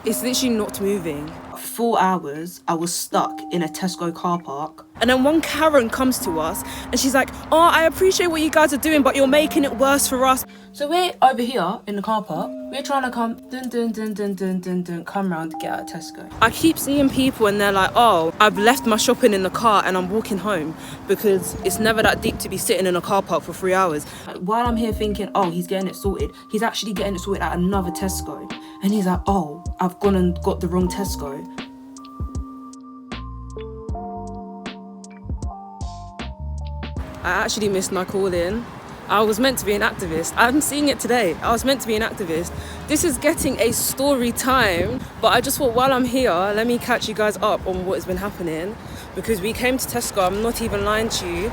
It's literally not moving. 4 hours, I was stuck in a Tesco car park. And then one Karen comes to us and she's like, oh, I appreciate what you guys are doing, but you're making it worse for us. So we're over here in the car park. We're trying to come, come round to get out of Tesco. I keep seeing people and they're like, oh, I've left my shopping in the car and I'm walking home because it's never that deep to be sitting in a car park for 3 hours. While I'm here thinking, oh, he's getting it sorted, he's actually getting it sorted at another Tesco. And he's like, oh, I've gone and got the wrong Tesco. I actually missed my call-in. I was meant to be an activist. I'm seeing it today. I was meant to be an activist. This is getting a story time, but I just thought while I'm here, let me catch you guys up on what has been happening, because we came to Tesco, I'm not even lying to you,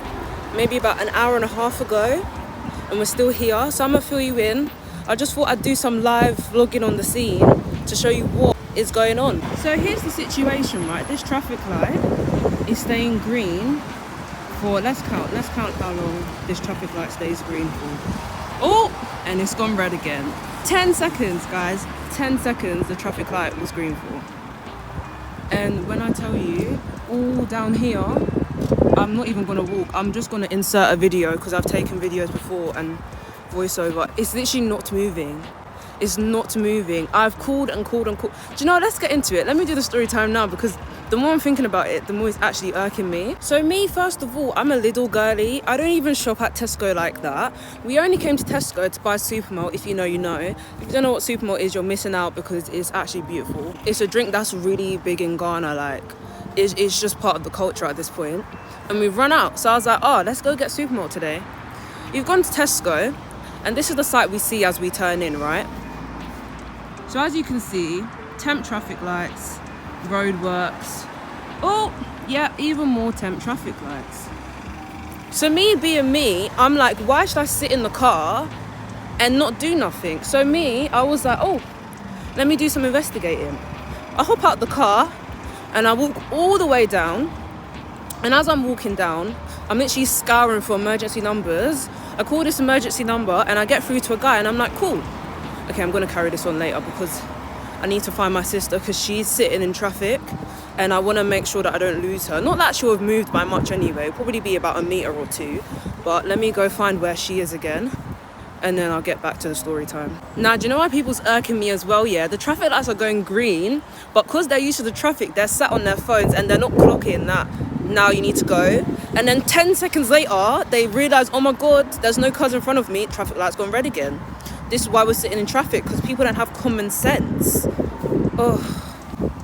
maybe about an hour and a half ago, and we're still here, so I'm gonna fill you in. I just thought I'd do some live vlogging on the scene to show you what is going on. So here's the situation, right? This traffic light is staying green for, let's count how long this traffic light stays green for. Oh, and it's gone red again. 10 seconds, guys. 10 seconds the traffic light was green for. And when I tell you, all down here, I'm not even gonna walk. I'm just gonna insert a video because I've taken videos before and voiceover. It's literally not moving. It's not moving. I've called and called and called. Do you know, let's get into it. Let me do the story time now, because the more I'm thinking about it, the more it's actually irking me. So me, first of all, I'm a little girly. I don't even shop at Tesco like that. We only came to Tesco to buy Supermalt. If you know, you know. If you don't know what Supermalt is, you're missing out, because it's actually beautiful. It's a drink that's really big in Ghana. Like, it's just part of the culture at this point. And we've run out. So I was like, oh, let's go get Supermalt today. We've gone to Tesco, and this is the sight we see as we turn in, right? So as you can see, temp traffic lights, roadworks. Oh, yeah, even more temp traffic lights. So me being me, I'm like, why should I sit in the car and not do nothing? So me, I was like, oh, let me do some investigating. I hop out the car and I walk all the way down. And as I'm walking down, I'm literally scouring for emergency numbers. I call this emergency number and I get through to a guy and I'm like, cool. Okay, I'm gonna carry this on later because I need to find my sister, because she's sitting in traffic and I want to make sure that I don't lose her. Not that she'll have moved by much anyway, probably be about 1 meter or 2, but let me go find where she is again and then I'll get back to the story time. Now, do you know why people's irking me as well? Yeah, the traffic lights are going green, but because they're used to the traffic, they're sat on their phones and they're not clocking that now you need to go. And then 10 seconds later, they realise, oh my God, there's no cars in front of me, traffic light's gone red again. This is why we're sitting in traffic, because people don't have common sense. Oh,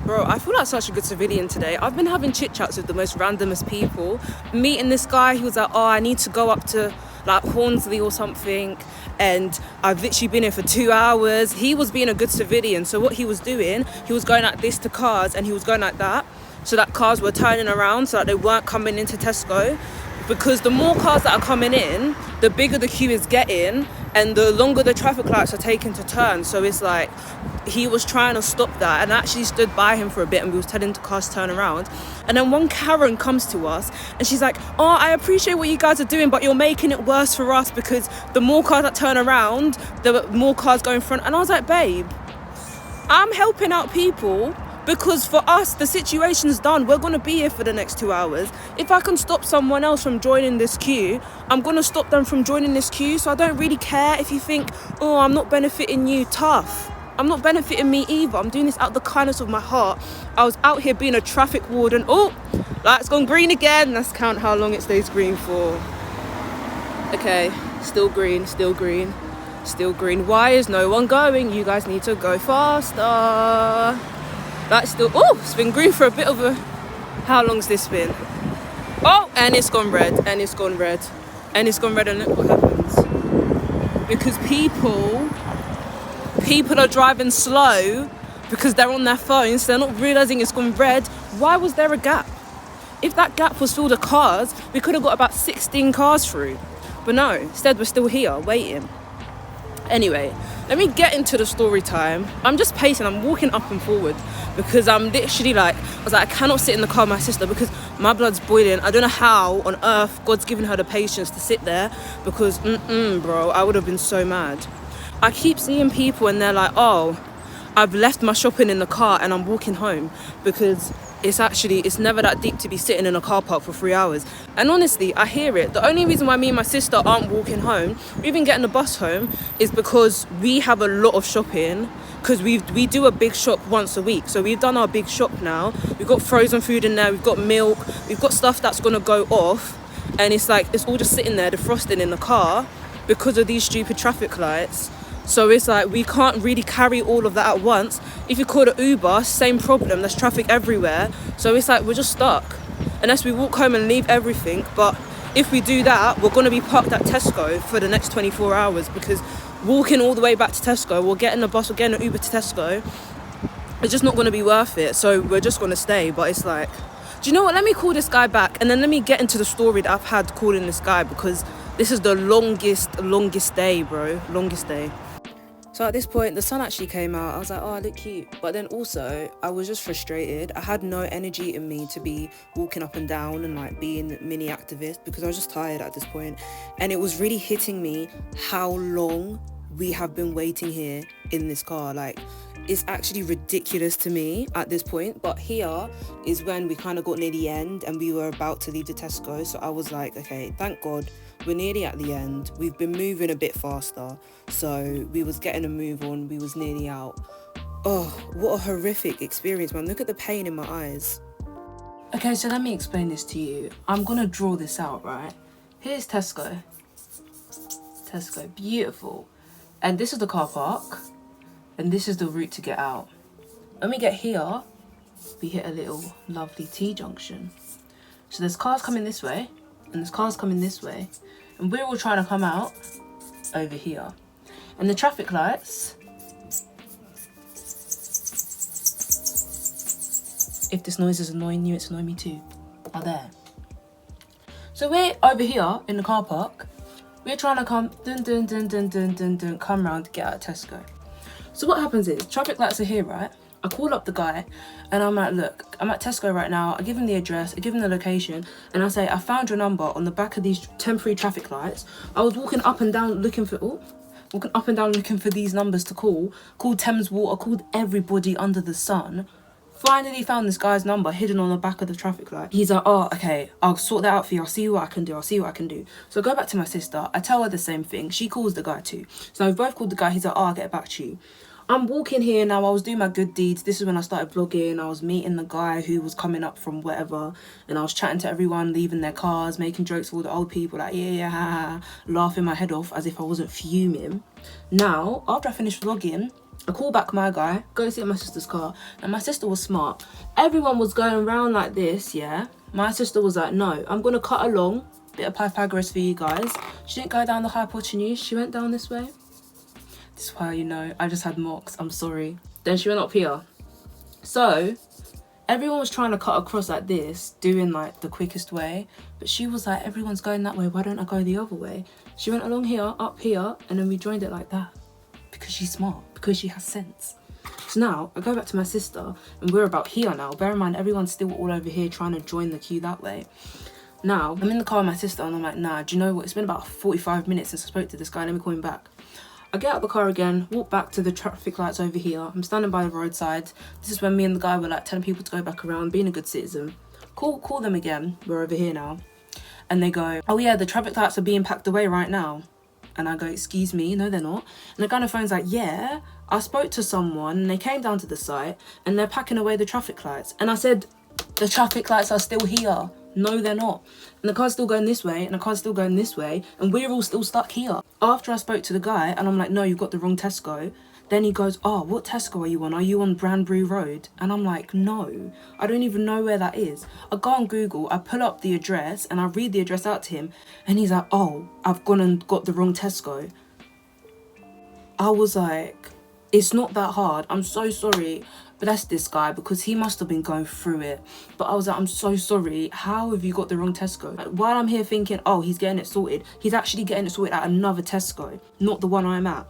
bro, I feel like such a good civilian today. I've been having chit-chats with the most randomest people. Meeting this guy, he was like, oh, I need to go up to like Hornsley or something, and I've literally been here for 2 hours. He was being a good civilian, so what he was doing, he was going like this to cars and he was going like that, so that cars were turning around so that they weren't coming into Tesco. Because the more cars that are coming in, the bigger the queue is getting and the longer the traffic lights are taking to turn. So it's like he was trying to stop that, and I actually stood by him for a bit and we was telling the cars to turn around. And then one Karen comes to us and she's like, oh, I appreciate what you guys are doing, but you're making it worse for us, because the more cars that turn around, the more cars go in front. And I was like, babe, I'm helping out people, because for us, the situation's done. We're going to be here for the next 2 hours. If I can stop someone else from joining this queue, I'm going to stop them from joining this queue. So I don't really care if you think, oh, I'm not benefiting you. Tough. I'm not benefiting me either. I'm doing this out of the kindness of my heart. I was out here being a traffic warden. Oh, light's gone green again. Let's count how long it stays green for. Okay, still green, still green, still green. Why is no one going? You guys need to go faster. That's still, oh, it's been green for a bit of a, how long's this been? Oh, and it's gone red, and it's gone red, and it's gone red, and look what happens. Because people are driving slow because they're on their phones, they're not realising it's gone red. Why was there a gap? If that gap was filled with cars, we could have got about 16 cars through. But no, instead we're still here, waiting. Anyway, let me get into the story time. I'm just pacing, I'm walking up and forward because I'm literally like, I was like, I cannot sit in the car with my sister because my blood's boiling. I don't know how on earth God's given her the patience to sit there, because bro, I would have been so mad. I keep seeing people and they're like, oh, I've left my shopping in the car and I'm walking home, because it's never that deep to be sitting in a car park for 3 hours. And honestly, I hear it. The only reason why me and my sister aren't walking home, or even getting the bus home, is because we have a lot of shopping, because we do a big shop once a week. So we've done our big shop now. We've got frozen food in there, we've got milk, we've got stuff that's gonna go off, and it's all just sitting there defrosting in the car because of these stupid traffic lights. So it's like we can't really carry all of that at once. If you call it Uber, same problem, there's traffic everywhere. So it's like we're just stuck unless we walk home and leave everything. But if we do that, we're going to be parked at Tesco for the next 24 hours, because walking all the way back to Tesco, or getting a bus or getting an Uber to Tesco, it's just not going to be worth it. So we're just going to stay. But it's like, do you know what, let me call this guy back, and then let me get into the story that I've had calling this guy, because this is the longest day, bro. Longest day. So at this point, the sun actually came out. I was like, oh, I look cute. But then also, I was just frustrated. I had no energy in me to be walking up and down and like being mini activist, because I was just tired at this point. And it was really hitting me how long we have been waiting here in this car. Like, it's actually ridiculous to me at this point. But here is when we kind of got near the end and we were about to leave the Tesco. So I was like, okay, thank God we're nearly at the end. We've been moving a bit faster, so we was getting a move on. We was nearly out. Oh, what a horrific experience, man. Look at the pain in my eyes. Okay, so let me explain this to you. I'm gonna draw this out, right? Here's Tesco. Tesco, beautiful. And this is the car park, and this is the route to get out. When we get here, we hit a little lovely T-junction. So there's cars coming this way, and there's cars coming this way, and we're all trying to come out over here. And the traffic lights, if this noise is annoying you, it's annoying me too, are there. So we're over here in the car park, we're trying to come, come round to get out of Tesco. So what happens is, traffic lights are here, right? I call up the guy and I'm like, look, I'm at Tesco right now. I give him the address, I give him the location, and I say, I found your number on the back of these temporary traffic lights. I was walking up and down looking for these numbers to call. Called Thames Water, called everybody under the sun. Finally found this guy's number hidden on the back of the traffic light. He's like, oh, okay, I'll sort that out for you. I'll see what I can do. So I go back to my sister. I tell her the same thing. She calls the guy too. So we've both called the guy. He's like, oh, I'll get back to you. I'm walking here now. I was doing my good deeds. This is when I started vlogging. I was meeting the guy who was coming up from wherever, and I was chatting to everyone leaving their cars, making jokes with all the old people, like yeah, ha, ha, laughing my head off as if I wasn't fuming. Now, after I finished vlogging, I call back my guy, go sit in my sister's car, and my sister was smart. Everyone was going around like this, yeah. My sister was like, no, I'm gonna cut along. Bit of Pythagoras for you guys. She didn't go down the hypotenuse. She went down this way. This is why, you know, I just had mocks. I'm sorry. Then she went up here. So everyone was trying to cut across like this, doing like the quickest way. But she was like, everyone's going that way. Why don't I go the other way? She went along here, up here, and then we joined it like that. Because she's smart. Because she has sense. So now I go back to my sister and we're about here now. Bear in mind, everyone's still all over here trying to join the queue that way. Now, I'm in the car with my sister and I'm like, nah, do you know what? It's been about 45 minutes since I spoke to this guy. Let me call him back. I get out of the car again, walk back to the traffic lights over here. I'm standing by the roadside. This is when me and the guy were like telling people to go back around, being a good citizen. Call them again. We're over here now. And they go, oh yeah, the traffic lights are being packed away right now. And I go, excuse me, no they're not. And the guy on the phone's like, yeah, I spoke to someone and they came down to the site and they're packing away the traffic lights. And I said, the traffic lights are still here. No, they're not. And the car's still going this way and the car's still going this way and we're all still stuck here. After I spoke to the guy and I'm like, no, you've got the wrong Tesco. Then he goes, oh, what Tesco are you on? Are you on Branbury Road? And I'm like, no, I don't even know where that is. I go on Google, I pull up the address and I read the address out to him and he's like, oh, I've gone and got the wrong Tesco. I was like, it's not that hard. I'm so sorry. Bless this guy because he must have been going through it. But I was like, I'm so sorry. How have you got the wrong Tesco? Like, while I'm here thinking, oh, he's getting it sorted, he's actually getting it sorted at another Tesco, not the one I'm at.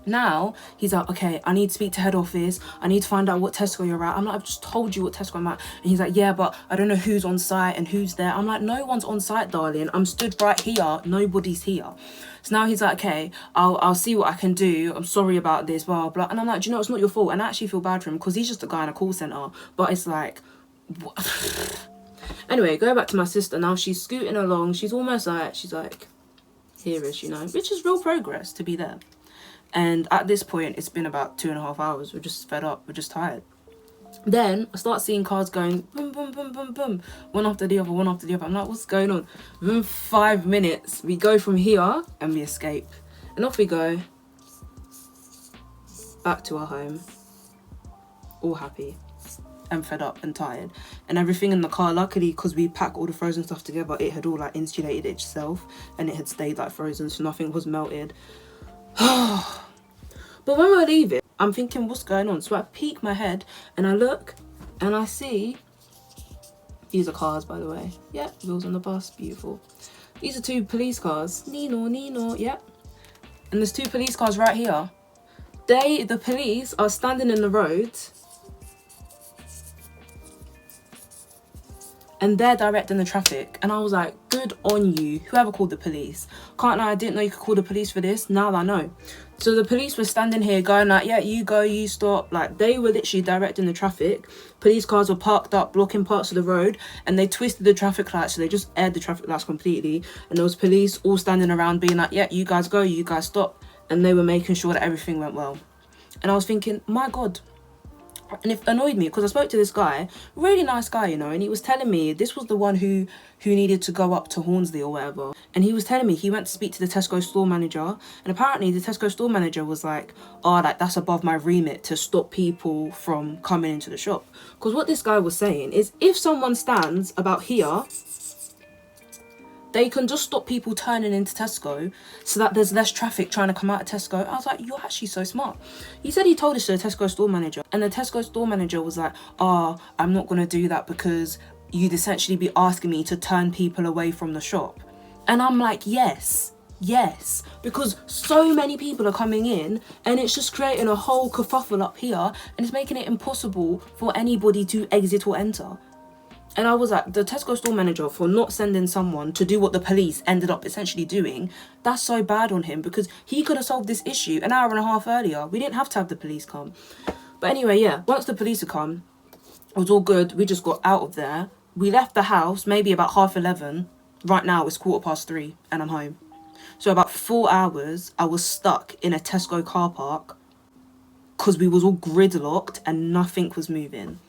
Now he's like, okay, I need to speak to head office, I need to find out what Tesco you're at. I'm like, I've just told you what Tesco I'm at. And he's like, yeah, but I don't know who's on site and who's there. I'm like, no one's on site, darling. I'm stood right here, nobody's here. So now he's like, okay, I'll see what I can do, I'm sorry about this, blah blah. And I'm like, do you know, it's not your fault. And I actually feel bad for him because he's just a guy in a call center. But it's like, what? Anyway, go back to my sister. Now she's scooting along, she's almost like, she's like here-ish, you know, which is real progress to be there. And at this point, it's been about 2.5 hours. We're just fed up. We're just tired. Then I start seeing cars going boom, boom, boom, boom, boom. One after the other, one after the other. I'm like, what's going on? Within 5 minutes, we go from here and we escape. And off we go. Back to our home. All happy. And fed up and tired. And everything in the car, luckily, because we pack all the frozen stuff together, it had all like insulated itself. And it had stayed like frozen, so nothing was melted. But when we're leaving, I'm thinking, what's going on? So I peek my head and I look and I see, these are cars, by the way. Yeah, wheels on the bus, beautiful. These are 2 police cars. Nino, Nino, yeah. And there's 2 police cars right here. The police are standing in the road and they're directing the traffic. And I was like, good on you, whoever called the police. Can't lie, I didn't know you could call the police for this. Now I know. So the police were standing here going like, yeah, you go, you stop. Like, they were literally directing the traffic. Police cars were parked up, blocking parts of the road, and they twisted the traffic lights, so they just aired the traffic lights completely. And there was police all standing around being like, yeah, you guys go, you guys stop. And they were making sure that everything went well. And I was thinking, my God. And it annoyed me because I spoke to this guy, really nice guy, you know, and he was telling me this was the one who needed to go up to Hornsley or whatever. And he was telling me he went to speak to the Tesco store manager, and apparently the Tesco store manager was like, oh, like that's above my remit to stop people from coming into the shop. Because what this guy was saying is, if someone stands about here, they can just stop people turning into Tesco so that there's less traffic trying to come out of Tesco. I was like, you're actually so smart. He said he told us to the Tesco store manager, and the Tesco store manager was like, oh, I'm not going to do that because you'd essentially be asking me to turn people away from the shop. And I'm like, yes, because so many people are coming in and it's just creating a whole kerfuffle up here and it's making it impossible for anybody to exit or enter. And I was like, the Tesco store manager for not sending someone to do what the police ended up essentially doing, that's so bad on him because he could have solved this issue an hour and a half earlier. We didn't have to have the police come. But anyway, yeah, once the police had come, it was all good. We just got out of there. We left the house maybe about 11:30. Right now it's 3:15 and I'm home. So about 4 hours, I was stuck in a Tesco car park because we was all gridlocked and nothing was moving.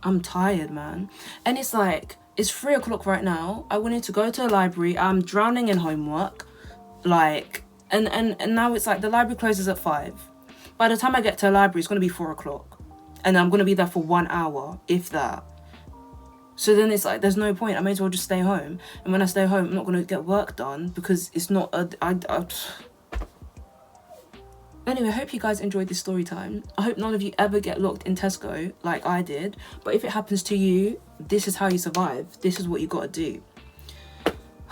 I'm tired, man. And it's like, it's 3 o'clock right now. I wanted to go to a library. I'm drowning in homework. Like, and now it's like the library closes at 5. By the time I get to a library, it's going to be 4 o'clock. And I'm going to be there for 1 hour, if that. So then it's like, there's no point. I may as well just stay home. And when I stay home, I'm not going to get work done because it's not Anyway, I hope you guys enjoyed this story time. I hope none of you ever get locked in Tesco like I did. But if it happens to you, this is how you survive. This is what you got to do.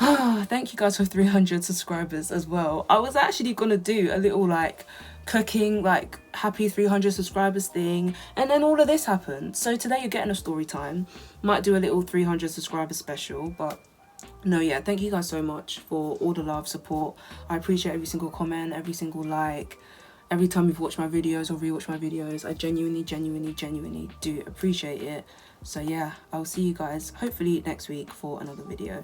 Thank you guys for 300 subscribers as well. I was actually going to do a little like cooking, like happy 300 subscribers thing. And then all of this happened. So today you're getting a story time. Might do a little 300 subscriber special, but no, yeah, thank you guys so much for all the love, support. I appreciate every single comment, every single like. Every time you've watched my videos or rewatched my videos, I genuinely do appreciate it. So yeah, I'll see you guys hopefully next week for another video.